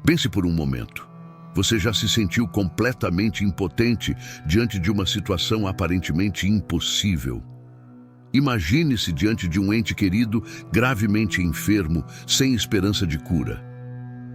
Pense por um momento. Você já se sentiu completamente impotente diante de uma situação aparentemente impossível? Imagine-se diante de um ente querido gravemente enfermo, sem esperança de cura.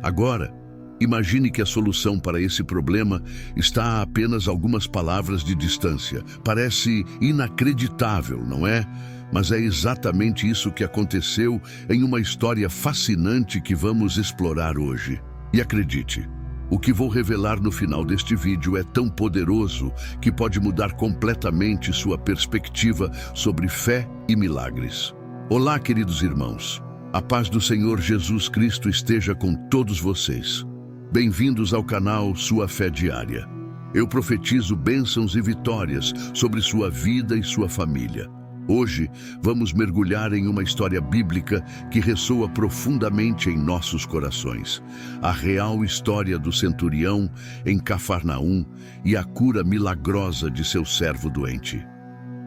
Agora, imagine que a solução para esse problema está a apenas algumas palavras de distância. Parece inacreditável, não é? Mas é exatamente isso que aconteceu em uma história fascinante que vamos explorar hoje. E acredite, o que vou revelar no final deste vídeo é tão poderoso que pode mudar completamente sua perspectiva sobre fé e milagres. Olá, queridos irmãos. A paz do Senhor Jesus Cristo esteja com todos vocês. Bem-vindos ao canal Sua Fé Diária. Eu profetizo bênçãos e vitórias sobre sua vida e sua família. Hoje, vamos mergulhar em uma história bíblica que ressoa profundamente em nossos corações. A real história do centurião em Cafarnaum e a cura milagrosa de seu servo doente.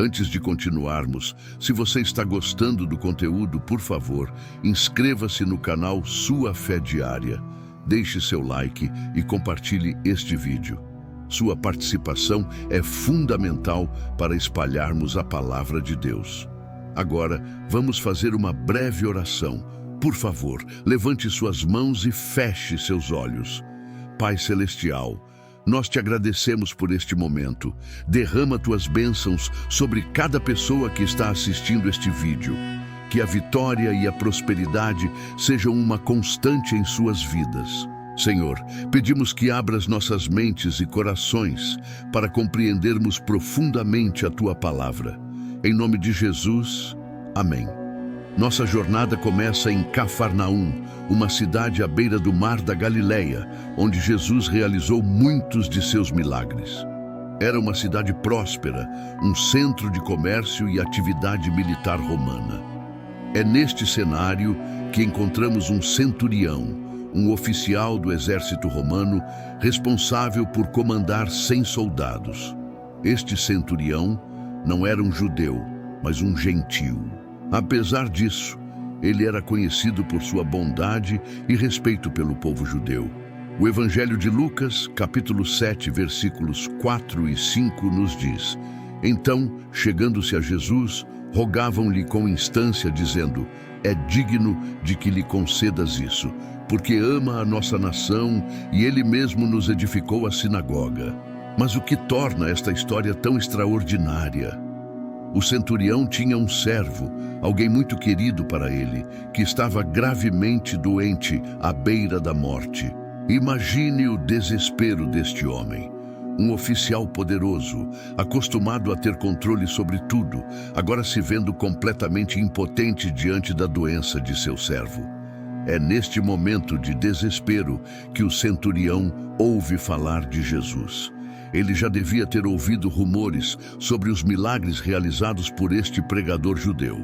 Antes de continuarmos, se você está gostando do conteúdo, por favor, inscreva-se no canal Sua Fé Diária. Deixe seu like e compartilhe este vídeo. Sua participação é fundamental para espalharmos a palavra de Deus. Agora, vamos fazer uma breve oração. Por favor, levante suas mãos e feche seus olhos. Pai Celestial, nós te agradecemos por este momento. Derrama tuas bênçãos sobre cada pessoa que está assistindo este vídeo. Que a vitória e a prosperidade sejam uma constante em suas vidas. Senhor, pedimos que abras nossas mentes e corações para compreendermos profundamente a Tua palavra. Em nome de Jesus, amém. Nossa jornada começa em Cafarnaum, uma cidade à beira do mar da Galileia, onde Jesus realizou muitos de seus milagres. Era uma cidade próspera, um centro de comércio e atividade militar romana. É neste cenário que encontramos um centurião, um oficial do exército romano responsável por comandar 100 soldados. Este centurião não era um judeu, mas um gentio. Apesar disso, ele era conhecido por sua bondade e respeito pelo povo judeu. O Evangelho de Lucas, capítulo 7, versículos 4 e 5 nos diz: Então, chegando-se a Jesus, rogavam-lhe com instância, dizendo: É digno de que lhe concedas isso, porque ama a nossa nação e ele mesmo nos edificou a sinagoga. Mas o que torna esta história tão extraordinária? O centurião tinha um servo, alguém muito querido para ele, que estava gravemente doente, à beira da morte. Imagine o desespero deste homem. Um oficial poderoso, acostumado a ter controle sobre tudo, agora se vendo completamente impotente diante da doença de seu servo. É neste momento de desespero que o centurião ouve falar de Jesus. Ele já devia ter ouvido rumores sobre os milagres realizados por este pregador judeu.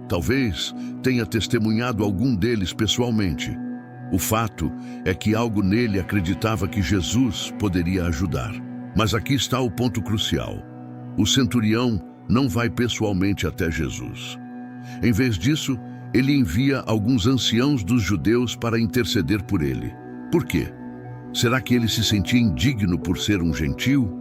Talvez tenha testemunhado algum deles pessoalmente. O fato é que algo nele acreditava que Jesus poderia ajudar. Mas aqui está o ponto crucial. O centurião não vai pessoalmente até Jesus. Em vez disso, ele envia alguns anciãos dos judeus para interceder por ele. Por quê? Será que ele se sentia indigno por ser um gentio?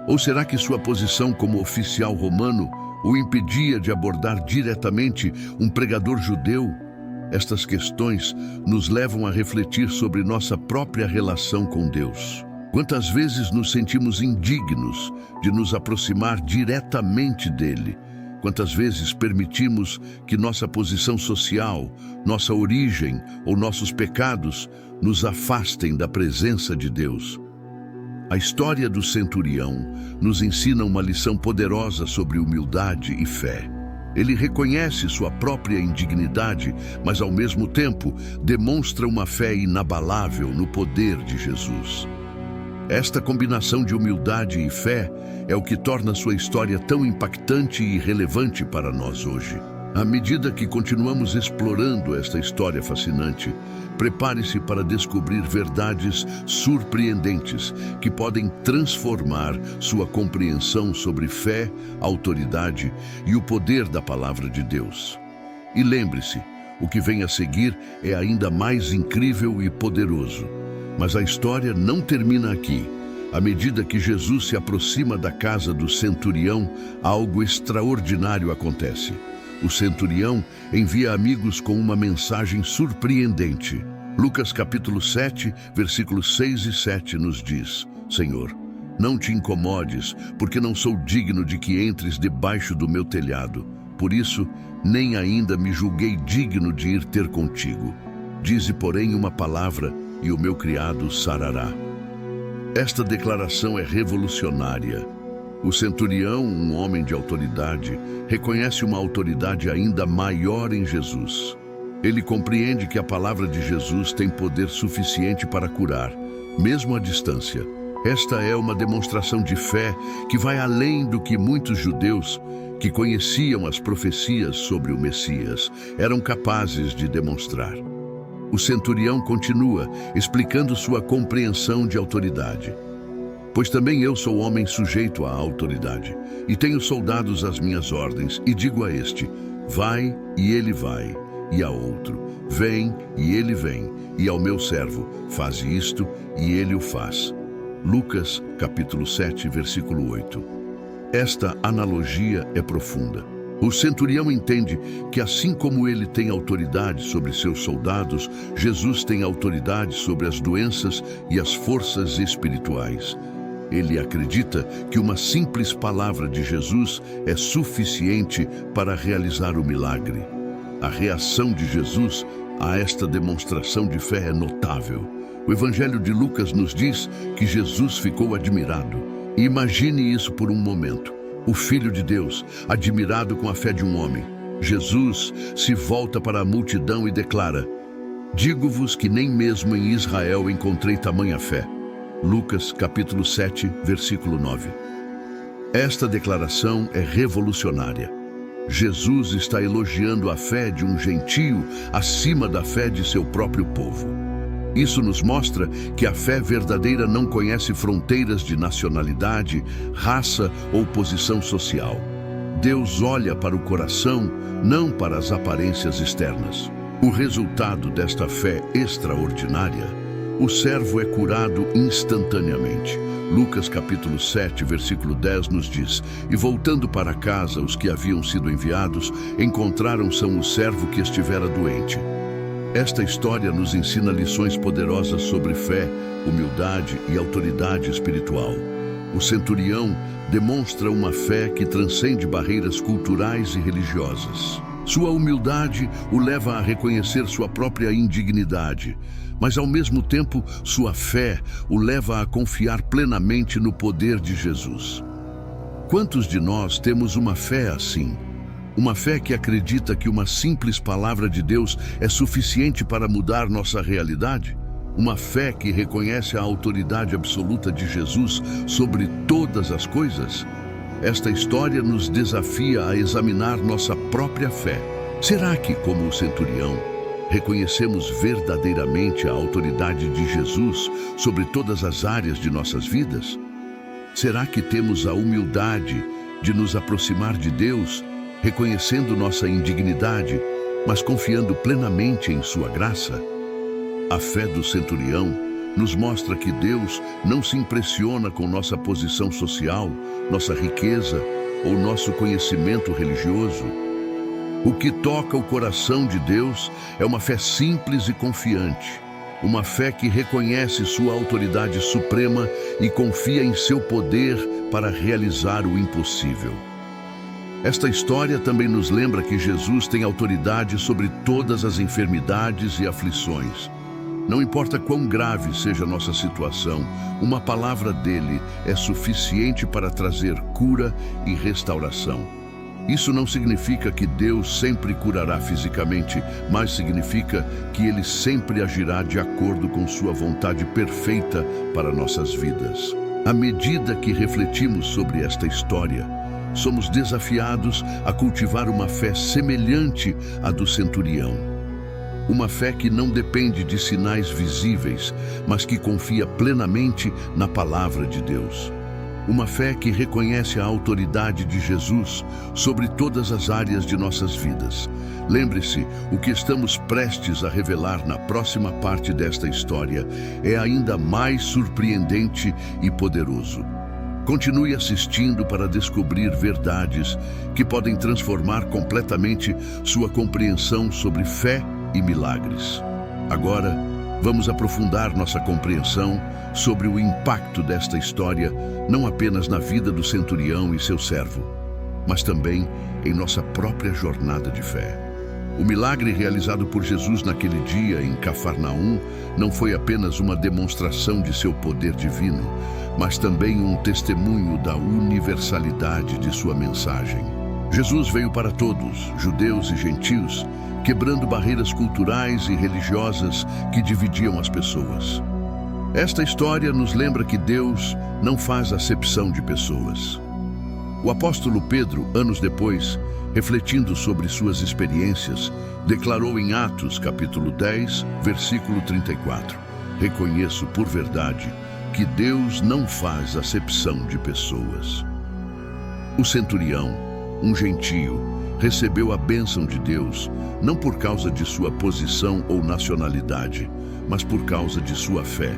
Ou será que sua posição como oficial romano o impedia de abordar diretamente um pregador judeu? Estas questões nos levam a refletir sobre nossa própria relação com Deus. Quantas vezes nos sentimos indignos de nos aproximar diretamente dele? Quantas vezes permitimos que nossa posição social, nossa origem ou nossos pecados nos afastem da presença de Deus? A história do centurião nos ensina uma lição poderosa sobre humildade e fé. Ele reconhece sua própria indignidade, mas ao mesmo tempo demonstra uma fé inabalável no poder de Jesus. Esta combinação de humildade e fé é o que torna sua história tão impactante e relevante para nós hoje. À medida que continuamos explorando esta história fascinante, prepare-se para descobrir verdades surpreendentes que podem transformar sua compreensão sobre fé, autoridade e o poder da palavra de Deus. E lembre-se, o que vem a seguir é ainda mais incrível e poderoso. Mas a história não termina aqui. À medida que Jesus se aproxima da casa do centurião, algo extraordinário acontece. O centurião envia amigos com uma mensagem surpreendente. Lucas capítulo 7, versículos 6 e 7 nos diz: Senhor, não te incomodes, porque não sou digno de que entres debaixo do meu telhado. Por isso, nem ainda me julguei digno de ir ter contigo. Dize, porém, uma palavra, e o meu criado sarará. Esta declaração é revolucionária. O centurião, um homem de autoridade, reconhece uma autoridade ainda maior em Jesus. Ele compreende que a palavra de Jesus tem poder suficiente para curar, mesmo à distância. Esta é uma demonstração de fé que vai além do que muitos judeus, que conheciam as profecias sobre o Messias, eram capazes de demonstrar. O centurião continua, explicando sua compreensão de autoridade. Pois também eu sou homem sujeito à autoridade, e tenho soldados às minhas ordens, e digo a este, vai, e ele vai, e a outro, vem, e ele vem, e ao meu servo, faz isto, e ele o faz. Lucas, capítulo 7, versículo 8. Esta analogia é profunda. O centurião entende que assim como ele tem autoridade sobre seus soldados, Jesus tem autoridade sobre as doenças e as forças espirituais. Ele acredita que uma simples palavra de Jesus é suficiente para realizar o milagre. A reação de Jesus a esta demonstração de fé é notável. O Evangelho de Lucas nos diz que Jesus ficou admirado. E imagine isso por um momento. O Filho de Deus, admirado com a fé de um homem. Jesus se volta para a multidão e declara: digo-vos que nem mesmo em Israel encontrei tamanha fé. Lucas capítulo 7, versículo 9. Esta declaração é revolucionária. Jesus está elogiando a fé de um gentio acima da fé de seu próprio povo. Isso nos mostra que a fé verdadeira não conhece fronteiras de nacionalidade, raça ou posição social. Deus olha para o coração, não para as aparências externas. O resultado desta fé extraordinária, o servo é curado instantaneamente. Lucas capítulo 7, versículo 10 nos diz: e voltando para casa, os que haviam sido enviados encontraram São o servo que estivera doente. Esta história nos ensina lições poderosas sobre fé, humildade e autoridade espiritual. O centurião demonstra uma fé que transcende barreiras culturais e religiosas. Sua humildade o leva a reconhecer sua própria indignidade, mas ao mesmo tempo sua fé o leva a confiar plenamente no poder de Jesus. Quantos de nós temos uma fé assim? Uma fé que acredita que uma simples palavra de Deus é suficiente para mudar nossa realidade? Uma fé que reconhece a autoridade absoluta de Jesus sobre todas as coisas? Esta história nos desafia a examinar nossa própria fé. Será que, como o centurião, reconhecemos verdadeiramente a autoridade de Jesus sobre todas as áreas de nossas vidas? Será que temos a humildade de nos aproximar de Deus, reconhecendo nossa indignidade, mas confiando plenamente em sua graça? A fé do centurião nos mostra que Deus não se impressiona com nossa posição social, nossa riqueza ou nosso conhecimento religioso. O que toca o coração de Deus é uma fé simples e confiante, uma fé que reconhece sua autoridade suprema e confia em seu poder para realizar o impossível. Esta história também nos lembra que Jesus tem autoridade sobre todas as enfermidades e aflições. Não importa quão grave seja a nossa situação, uma palavra dele é suficiente para trazer cura e restauração. Isso não significa que Deus sempre curará fisicamente, mas significa que ele sempre agirá de acordo com sua vontade perfeita para nossas vidas. À medida que refletimos sobre esta história, somos desafiados a cultivar uma fé semelhante à do centurião. Uma fé que não depende de sinais visíveis, mas que confia plenamente na palavra de Deus. uma fé que reconhece a autoridade de Jesus sobre todas as áreas de nossas vidas. Lembre-se, o que estamos prestes a revelar na próxima parte desta história é ainda mais surpreendente e poderoso. Continue assistindo para descobrir verdades que podem transformar completamente sua compreensão sobre fé e milagres. Agora, vamos aprofundar nossa compreensão sobre o impacto desta história, não apenas na vida do centurião e seu servo, mas também em nossa própria jornada de fé. O milagre realizado por Jesus naquele dia em Cafarnaum não foi apenas uma demonstração de seu poder divino, mas também um testemunho da universalidade de sua mensagem. Jesus veio para todos, judeus e gentios, quebrando barreiras culturais e religiosas que dividiam as pessoas. Esta história nos lembra que Deus não faz acepção de pessoas. O apóstolo Pedro, anos depois, refletindo sobre suas experiências, declarou em Atos, capítulo 10, versículo 34: "Reconheço por verdade que Deus não faz acepção de pessoas." O centurião, um gentio, recebeu a bênção de Deus não por causa de sua posição ou nacionalidade, mas por causa de sua fé.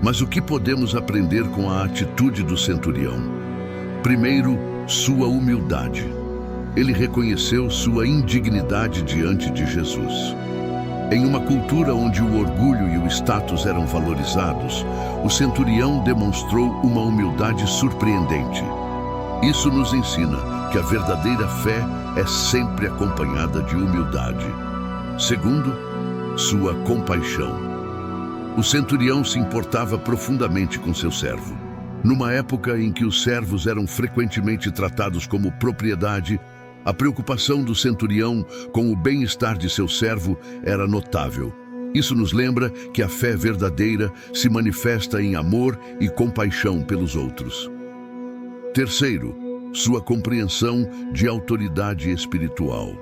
Mas o que podemos aprender com a atitude do centurião? Primeiro, sua humildade. Ele reconheceu sua indignidade diante de Jesus. Em uma cultura onde o orgulho e o status eram valorizados, o centurião demonstrou uma humildade surpreendente. Isso nos ensina que a verdadeira fé é sempre acompanhada de humildade. Segundo, sua compaixão. O centurião se importava profundamente com seu servo. Numa época em que os servos eram frequentemente tratados como propriedade, a preocupação do centurião com o bem-estar de seu servo era notável. Isso nos lembra que a fé verdadeira se manifesta em amor e compaixão pelos outros. Terceiro, sua compreensão de autoridade espiritual.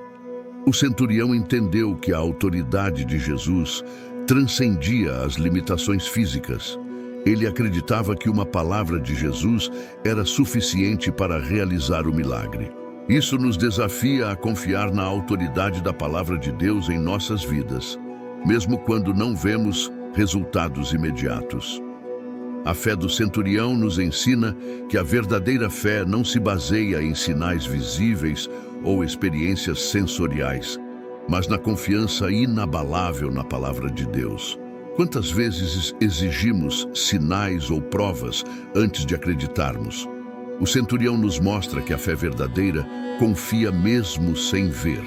O centurião entendeu que a autoridade de Jesus transcendia as limitações físicas. Ele acreditava que uma palavra de Jesus era suficiente para realizar o milagre. Isso nos desafia a confiar na autoridade da palavra de Deus em nossas vidas, mesmo quando não vemos resultados imediatos. A fé do centurião nos ensina que a verdadeira fé não se baseia em sinais visíveis ou experiências sensoriais, mas na confiança inabalável na palavra de Deus. Quantas vezes exigimos sinais ou provas antes de acreditarmos? O centurião nos mostra que a fé verdadeira confia mesmo sem ver.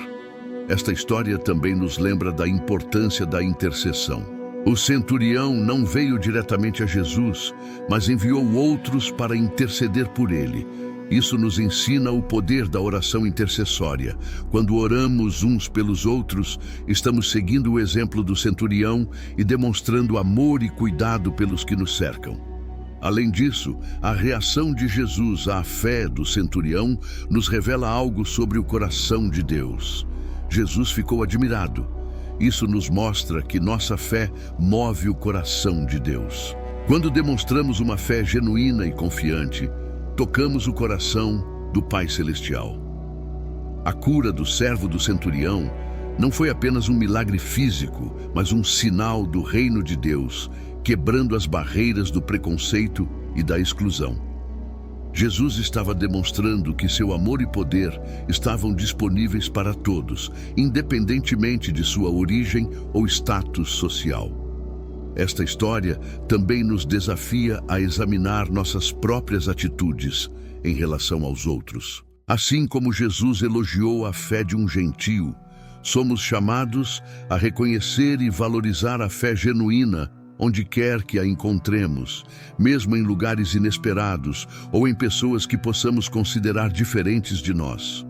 Esta história também nos lembra da importância da intercessão. O centurião não veio diretamente a Jesus, mas enviou outros para interceder por ele. Isso nos ensina o poder da oração intercessória. Quando oramos uns pelos outros, estamos seguindo o exemplo do centurião e demonstrando amor e cuidado pelos que nos cercam. Além disso, a reação de Jesus à fé do centurião nos revela algo sobre o coração de Deus. Jesus ficou admirado. Isso nos mostra que nossa fé move o coração de Deus. Quando demonstramos uma fé genuína e confiante, tocamos o coração do Pai Celestial. A cura do servo do centurião não foi apenas um milagre físico, mas um sinal do reino de Deus, quebrando as barreiras do preconceito e da exclusão. Jesus estava demonstrando que seu amor e poder estavam disponíveis para todos, independentemente de sua origem ou status social. Esta história também nos desafia a examinar nossas próprias atitudes em relação aos outros. Assim como Jesus elogiou a fé de um gentio, somos chamados a reconhecer e valorizar a fé genuína onde quer que a encontremos, mesmo em lugares inesperados ou em pessoas que possamos considerar diferentes de nós.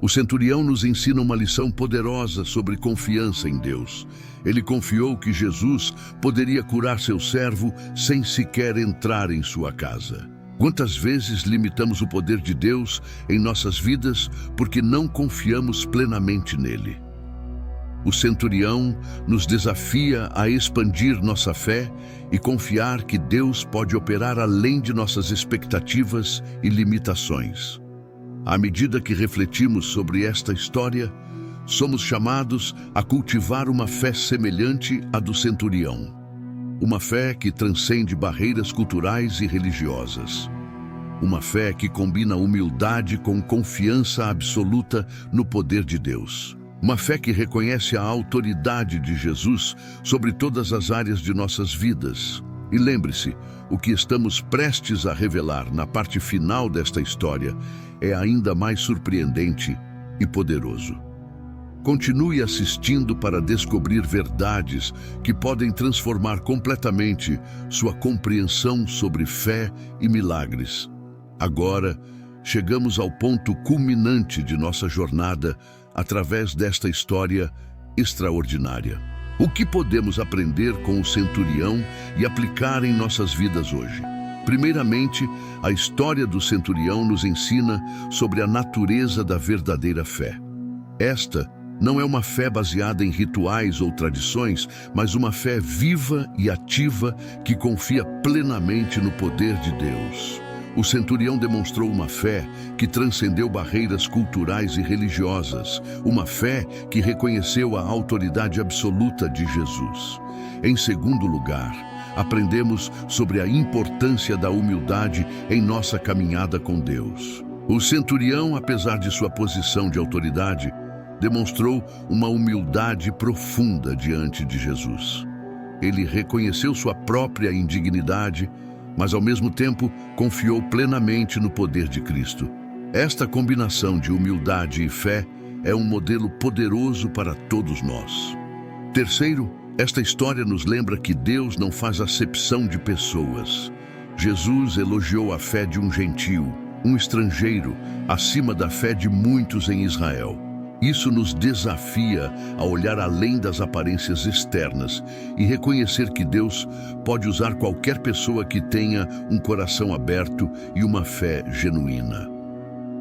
O centurião nos ensina uma lição poderosa sobre confiança em Deus. Ele confiou que Jesus poderia curar seu servo sem sequer entrar em sua casa. Quantas vezes limitamos o poder de Deus em nossas vidas porque não confiamos plenamente nele? O centurião nos desafia a expandir nossa fé e confiar que Deus pode operar além de nossas expectativas e limitações. À medida que refletimos sobre esta história, somos chamados a cultivar uma fé semelhante à do centurião. Uma fé que transcende barreiras culturais e religiosas. Uma fé que combina humildade com confiança absoluta no poder de Deus. Uma fé que reconhece a autoridade de Jesus sobre todas as áreas de nossas vidas. E lembre-se, o que estamos prestes a revelar na parte final desta história é ainda mais surpreendente e poderoso. Continue assistindo para descobrir verdades que podem transformar completamente sua compreensão sobre fé e milagres. Agora, chegamos ao ponto culminante de nossa jornada através desta história extraordinária. O que podemos aprender com o centurião e aplicar em nossas vidas hoje? Primeiramente, a história do centurião nos ensina sobre a natureza da verdadeira fé. Esta não é uma fé baseada em rituais ou tradições, mas uma fé viva e ativa que confia plenamente no poder de Deus. O centurião demonstrou uma fé que transcendeu barreiras culturais e religiosas, uma fé que reconheceu a autoridade absoluta de Jesus. Em segundo lugar, aprendemos sobre a importância da humildade em nossa caminhada com Deus. O centurião, apesar de sua posição de autoridade, demonstrou uma humildade profunda diante de Jesus. Ele reconheceu sua própria indignidade, mas ao mesmo tempo confiou plenamente no poder de Cristo. Esta combinação de humildade e fé é um modelo poderoso para todos nós. Terceiro, esta história nos lembra que Deus não faz acepção de pessoas. Jesus elogiou a fé de um gentio, um estrangeiro, acima da fé de muitos em Israel. Isso nos desafia a olhar além das aparências externas e reconhecer que Deus pode usar qualquer pessoa que tenha um coração aberto e uma fé genuína.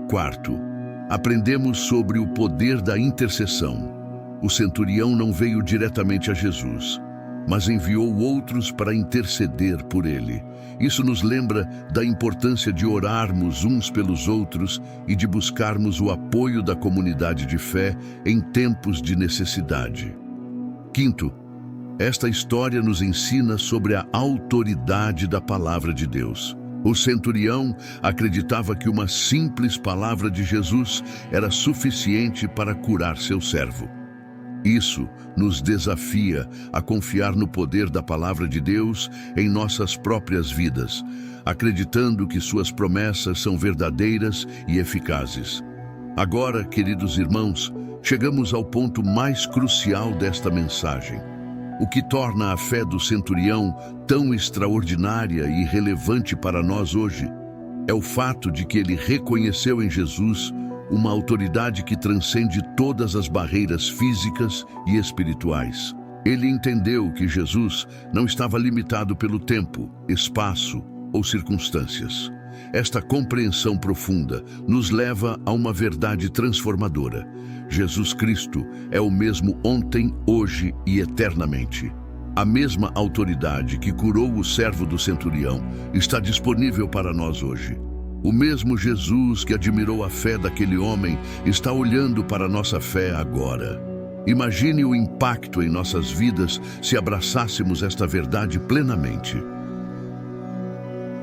Quarto, aprendemos sobre o poder da intercessão. O centurião não veio diretamente a Jesus, mas enviou outros para interceder por ele. Isso nos lembra da importância de orarmos uns pelos outros e de buscarmos o apoio da comunidade de fé em tempos de necessidade. Quinto, esta história nos ensina sobre a autoridade da palavra de Deus. O centurião acreditava que uma simples palavra de Jesus era suficiente para curar seu servo. Isso nos desafia a confiar no poder da palavra de Deus em nossas próprias vidas, acreditando que suas promessas são verdadeiras e eficazes. Agora, queridos irmãos, chegamos ao ponto mais crucial desta mensagem. O que torna a fé do centurião tão extraordinária e relevante para nós hoje é o fato de que ele reconheceu em Jesus uma autoridade que transcende todas as barreiras físicas e espirituais. Ele entendeu que Jesus não estava limitado pelo tempo, espaço ou circunstâncias. Esta compreensão profunda nos leva a uma verdade transformadora. Jesus Cristo é o mesmo ontem, hoje e eternamente. A mesma autoridade que curou o servo do centurião está disponível para nós hoje. O mesmo Jesus que admirou a fé daquele homem está olhando para a nossa fé agora. Imagine o impacto em nossas vidas se abraçássemos esta verdade plenamente.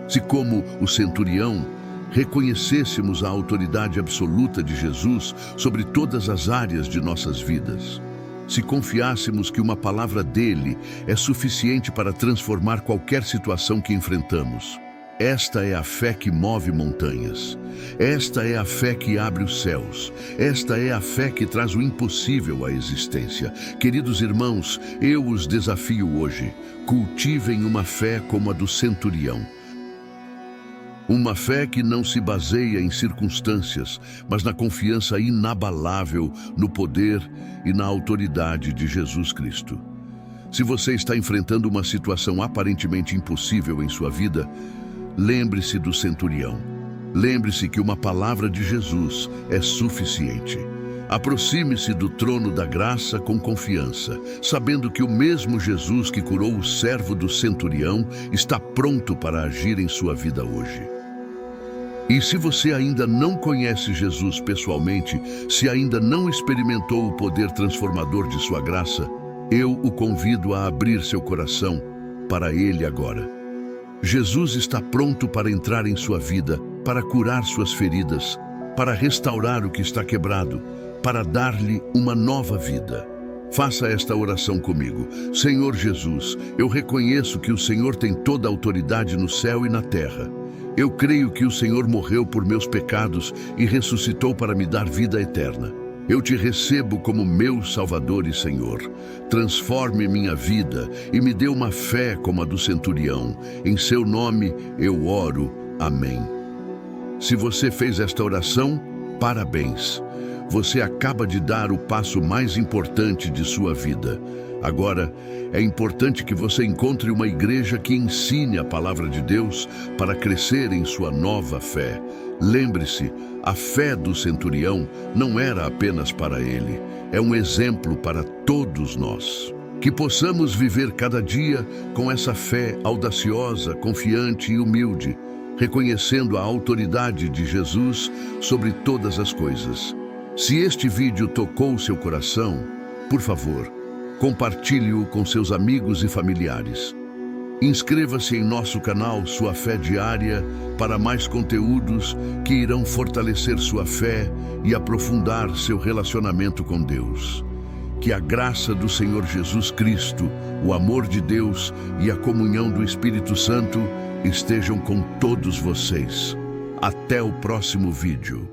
Se, como o centurião, reconhecêssemos a autoridade absoluta de Jesus sobre todas as áreas de nossas vidas. Se confiássemos que uma palavra dele é suficiente para transformar qualquer situação que enfrentamos. Esta é a fé que move montanhas. Esta é a fé que abre os céus. Esta é a fé que traz o impossível à existência. Queridos irmãos, eu os desafio hoje. Cultivem uma fé como a do centurião. Uma fé que não se baseia em circunstâncias, mas na confiança inabalável no poder e na autoridade de Jesus Cristo. Se você está enfrentando uma situação aparentemente impossível em sua vida, lembre-se do centurião. Lembre-se que uma palavra de Jesus é suficiente. Aproxime-se do trono da graça com confiança, sabendo que o mesmo Jesus que curou o servo do centurião está pronto para agir em sua vida hoje. E se você ainda não conhece Jesus pessoalmente, se ainda não experimentou o poder transformador de sua graça, eu o convido a abrir seu coração para Ele agora. Jesus está pronto para entrar em sua vida, para curar suas feridas, para restaurar o que está quebrado, para dar-lhe uma nova vida. Faça esta oração comigo. Senhor Jesus, eu reconheço que o Senhor tem toda a autoridade no céu e na terra. Eu creio que o Senhor morreu por meus pecados e ressuscitou para me dar vida eterna. Eu te recebo como meu Salvador e Senhor. Transforme minha vida e me dê uma fé como a do centurião. Em seu nome eu oro. Amém. Se você fez esta oração, parabéns. Você acaba de dar o passo mais importante de sua vida. Agora, é importante que você encontre uma igreja que ensine a palavra de Deus para crescer em sua nova fé. Lembre-se, a fé do centurião não era apenas para ele, é um exemplo para todos nós. Que possamos viver cada dia com essa fé audaciosa, confiante e humilde, reconhecendo a autoridade de Jesus sobre todas as coisas. Se este vídeo tocou seu coração, por favor, compartilhe-o com seus amigos e familiares. Inscreva-se em nosso canal Sua Fé Diária para mais conteúdos que irão fortalecer sua fé e aprofundar seu relacionamento com Deus. Que a graça do Senhor Jesus Cristo, o amor de Deus e a comunhão do Espírito Santo estejam com todos vocês. Até o próximo vídeo.